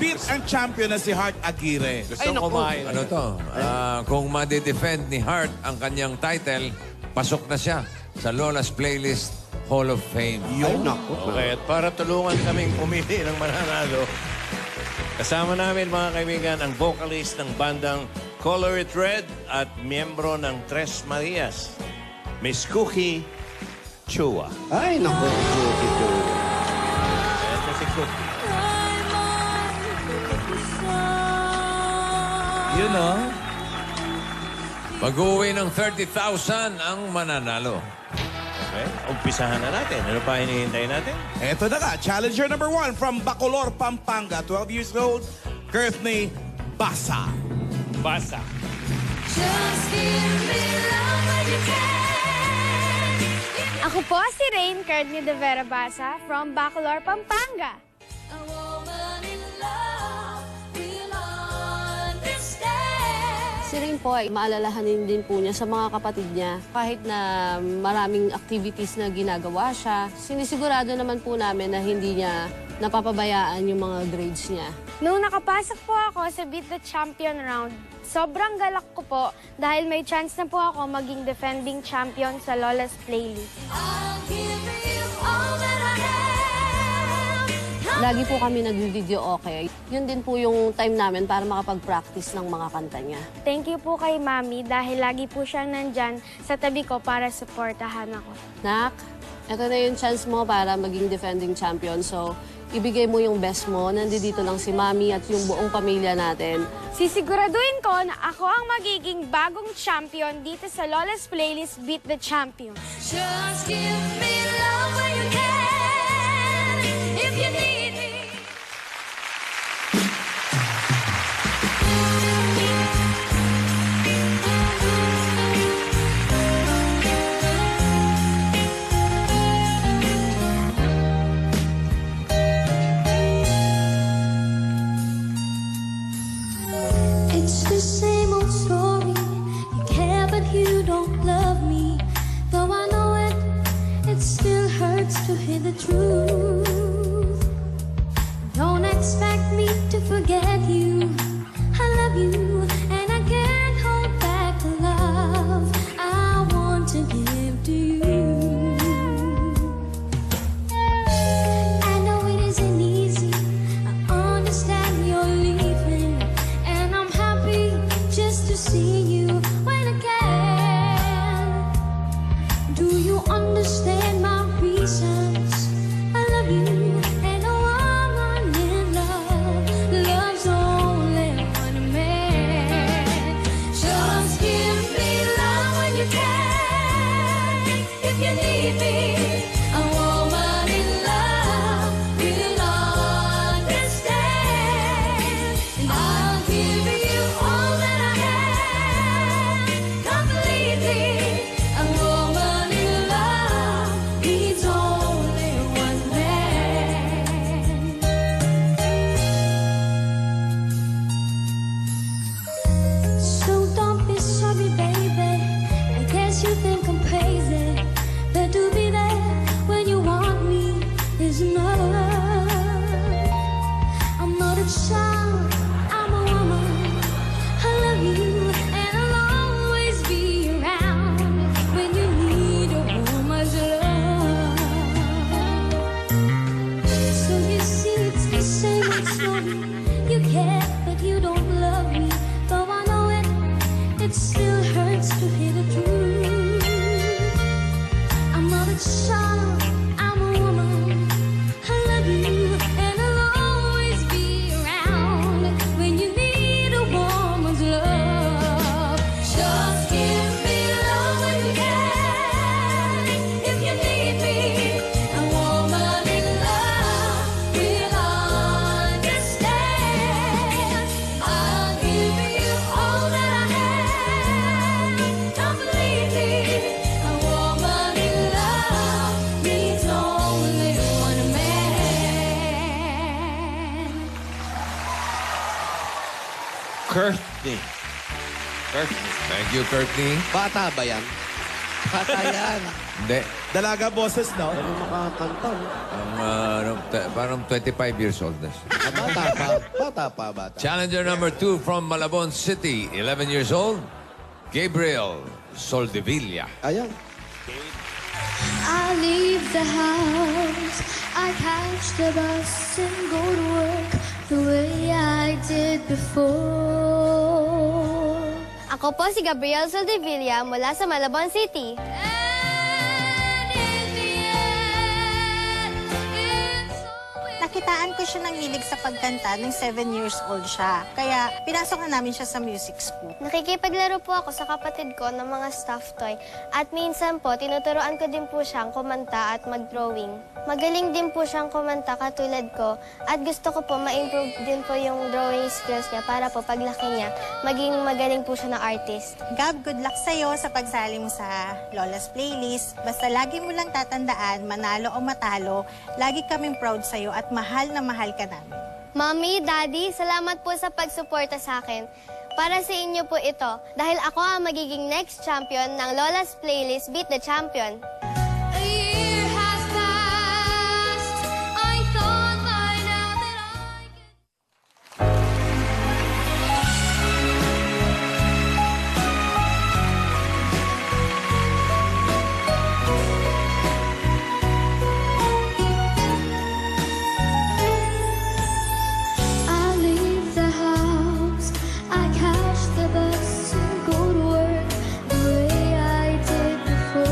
beat ang champion na si Heart Aguirre. Gusto kumain. Ano to? Kung ma-defend ni Hart ang kanyang title, pasok na siya sa Lola's Playlist Hall of Fame. Ay, naku. Okay, at para tulungan kaming pumili ng mananalo, kasama namin mga kaibigan ang vocalist ng bandang Color It Red at miyembro ng Tres Marias, Miss Cookie Chua. Ay, naku. Ito. Ito si Cookie. Yun o. Pag-uwi ng 30,000 ang mananalo. Okay, umpisahan na natin. Ano pa hinihintay natin? Eto na nga, challenger number 1 from Bacolor, Pampanga, 12 years old, Courtney Basa. Basa. Just give me love when you can. Ako po si Rain Courtney de Vera Basa from Bacolor, Pampanga. A woman in love will understand. Si Rain po ay maalalahanin din po niya sa mga kapatid niya. Kahit na maraming activities na ginagawa siya, sinisigurado naman po namin na hindi niya napapabayaan yung mga grades niya. Nung nakapasok po ako sa Beat the Champion round, sobrang galak ko po dahil may chance na po ako maging defending champion sa Lola's Playlist. I'll give you all that I have. Lagi po kami nag-video okay. Yun din po yung time namin para makapag-practice ng mga kanta niya. Thank you po kay Mami dahil lagi po siyang nandyan sa tabi ko para suportahan ako. Nak, ito na yung chance mo para maging defending champion. So, ibigay mo yung best mo. Nandito lang si Mami at yung buong pamilya natin. Sisiguraduhin ko na ako ang magiging bagong champion dito sa Lola's Playlist Beat the Champion. Just give me love when you can. If you need me. It's the same old story. You care, but you don't love me. Though I know it, it still hurts to hear the truth. Don't expect me to forget you. I love you, and I can't hold back the love I want to give to you. I know it isn't easy. I understand you're leaving, and I'm happy just to see you when I can. Do you understand my reasons? I love you, and a woman in love loves only one man. Just give me love when you can. If you need me, a woman in love will understand. And I'll give you all that I have completely. A woman in love needs only one man. So don't be sorry, baby. I guess you think I'm crazy, but to be there when you want me is enough. I'm not a child, I'm a woman. I love you, and I'll always be around when you need a woman's love. So you see, it's the same old story. You care, but you don't love me. Though I know it, it still hurts to hear the truth. I'm not a child, I'm a woman. I love you, and I'll always be around when you need a woman's love. Just give me love when you can. If you need me, a woman in love will understand. I'll give you all that I have completely. A woman in love needs only one man. Courtney. Courtney. Thank you, Courtney. Bata ba yan? Bata yan. Hindi. Dalaga boses, no? Ano makakanta, no? Parang 25 years old na siya. Bata pa. Bata pa, bata. Challenger number 2 from Malabon City, 11 years old, Gabriel Soldevilla. Ayan. I leave the house, I catch the bus and go to work the way I did before. Ako po si Gabriel Soldevilla mula sa Malabon City. Nakitaan ko siya ng hilig sa pagkanta nung 7 years old siya. Kaya pinasok na namin siya sa music school. Nakikipaglaro po ako sa kapatid ko ng mga stuffed toy. At minsan po, tinuturoan ko din po siyang kumanta at mag-drawing. Magaling din po siyang kumanta katulad ko. At gusto ko po ma-improve din po yung drawing skills niya para po paglaki niya, maging magaling po siya na artist. Gab, good luck sa'yo sa pagsali mo sa Lola's Playlist. Basta lagi mo lang tatandaan, manalo o matalo, lagi kaming proud sa'yo at mahal na mahal ka namin. Mommy, Daddy, salamat po sa pagsuporta sa akin. Para sa inyo po ito, dahil ako ang magiging next champion ng Lola's Playlist Beat the Champion. A year has passed. I thought by now that I could. I leave the house, I catch the bus and go to work the way I did before.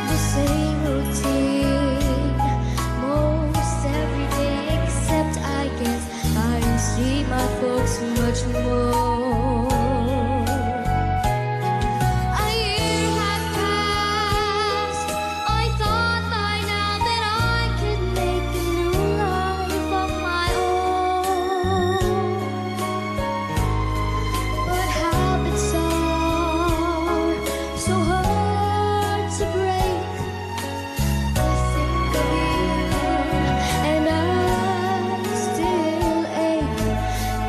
The same routine, most every day, except I guess I see my folks much more. A year has passed. I thought by now that I could make a new life of my own. But habits are so hard to break. I think of you and I still ache.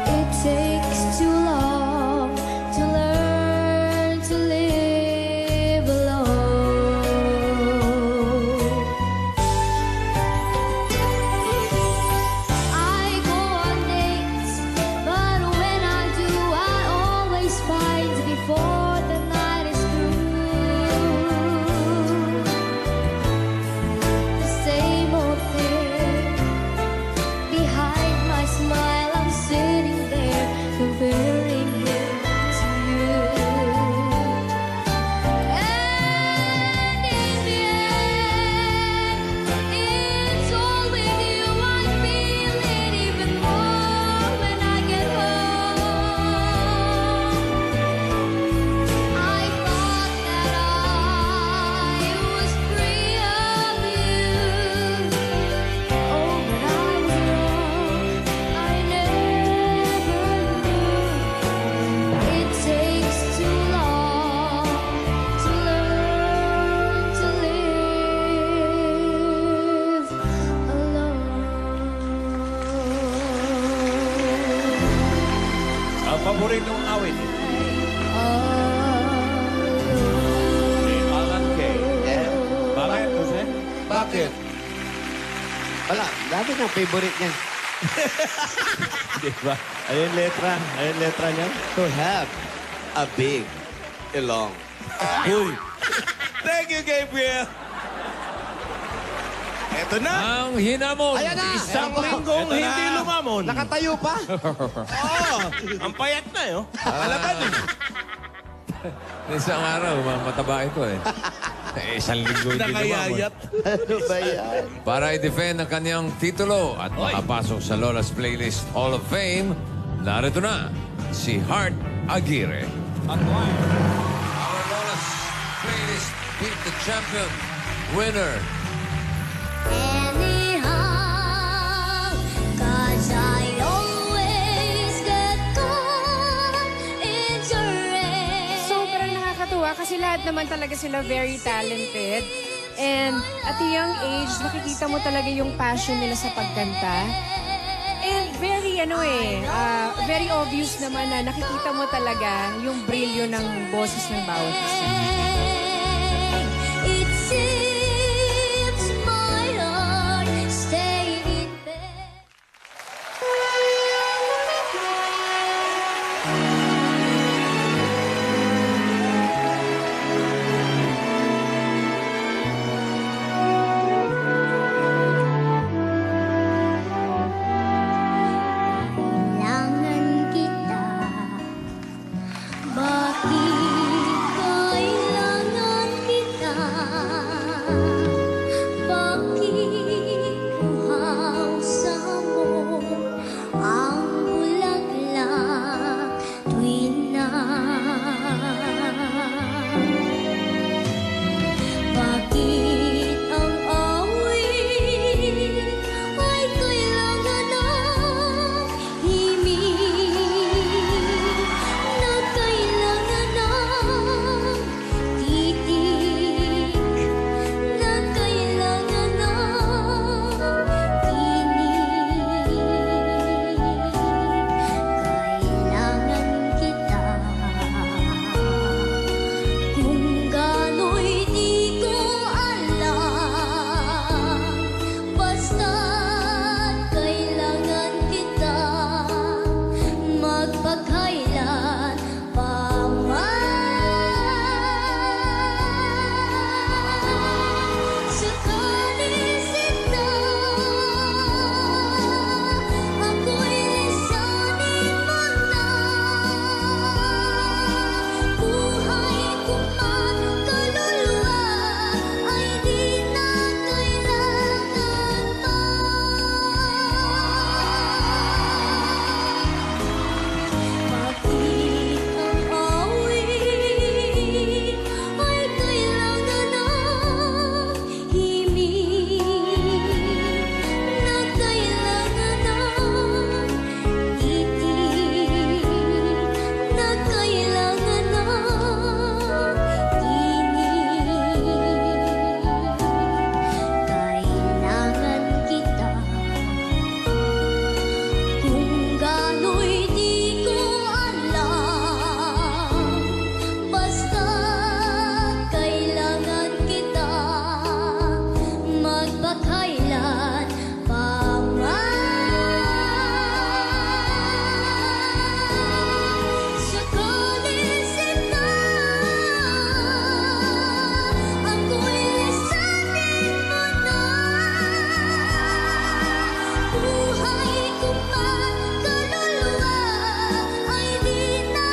It takes too long to learn to live alone. I go on dates, but when I do, I always find before the night is through the same old thing. Behind my smile, I'm sitting there comparing him to you. And in the end, it's all with you. I feel it even more when I get home. I thought that I was free of you. Oh, but I was wrong. I never knew. It takes too long to learn to live alone. Ang paboritong awit ni Alan Kay. Bakit, Jose? Bakit? Wala, dati ng favorite niya. Di ba? Ano yung letra? Ano yung letra niya? To have a big, long. Uy! Thank you, Gabriel. Eto na. Ang hinamon. Ayan na! Isang Eto na. linggong Eto na. hindi lumamon. Nakatayo pa? Oh, Ang payat na, yun. alaban eh. Isang araw, mataba ito eh. Isang linggo hindi lumamon. Nakayayat. Ano ba yan? Para i-defend ang kanyang titulo at makapasok sa Lola's Playlist Hall of Fame, narito na si Heart Aguirre. Our Lola's Playlist Beat the Champion winner. Anyhow, 'cause I always get caught in your race. Sobrang nakakatuwa kasi lahat naman talaga sila very talented. And at a young age, nakikita mo talaga yung passion nila sa pagkanta. And very very obvious naman na nakikita mo talaga yung brilyo ng boses ng bawat isa. It seems my heart stay in bed. Kailangan kita. Bakit kailangan kita? Bakit uhaw sa mo ang bulaklak tuwing na? Bakit ang awit ay kailangan ng himig na kailangan ng titig na kailangan ng tinig? Kailangan kita. Kung gano'y di ko alam, basta't kailangan kita, magpakailan pa man. Sa kalisita, ako'y lisanin mo na. Buhay ko man kaluluwa ay di na kailangan pa. Bakit ang awit ay kailangan ng himig na kailangan ng titig na kailangan ng tinig? Kailangan kita. Kung gano'y di ko alam, basta't kailangan kita, magpakailan pa man. Sa kalisita, ako'y lisanin mo na. Buhay ko man kaluluwa ay di na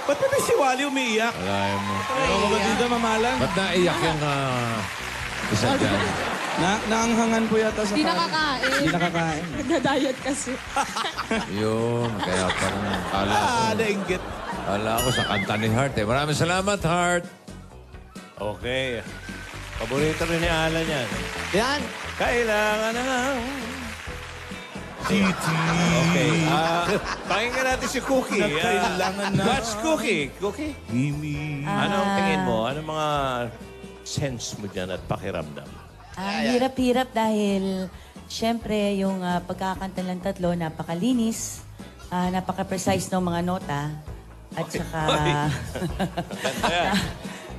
Ba't pati si Wally umiiyak? Wala mo. Ano ka ba dito, mamalang? Ba't naiyak yung isa dyan? Naanghangan po yata sa Hindi kanin. nakakain. Hindi nakakain. Nagda-diet kasi. Yun, kaya parang Nainggit. kala ko sa kanta ni Heart eh. Maraming salamat, Heart. Okay. Paborito rin ni Alan yan. Yan. Kailangan na lang. Okay. Pakinggan natin si Cookie. Na kailangan na. What's Cookie? Cookie? Anong tingin mo? Anong mga sense mo dyan at pakiramdam? Hirap-hirap dahil syempre yung pagkakanta ng tatlo napakalinis, napaka-precise ng mga nota at saka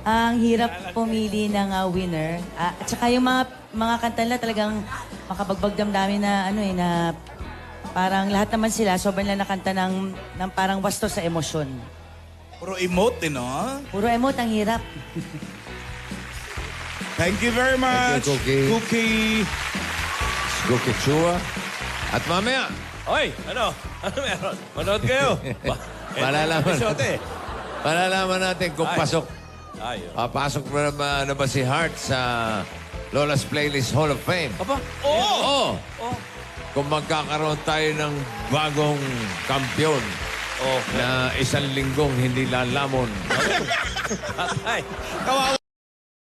ang hirap pumili ng winner. At saka yung mga kanta nila talagang makapagbagdamdamin na na parang lahat naman sila sobrang lang nakanta ng parang wasto sa emosyon. Puro emote, no? Puro emote ang hirap. Thank you very much. Thank you, Cookie. Cookie. Cookie Chua. At mamaya, Hoy! Ano? Ano meron? Manood kayo. Malalaman. Episode. malalaman natin kung Ay. pasok. Ayun. Pasok na ba si Heart sa Lola's Playlist Hall of Fame? Aba? Oo! Oo. Kung magkakaroon tayo ng bagong kampiyon Okay. na isang linggong hindi lalamon. Ay, Kawawa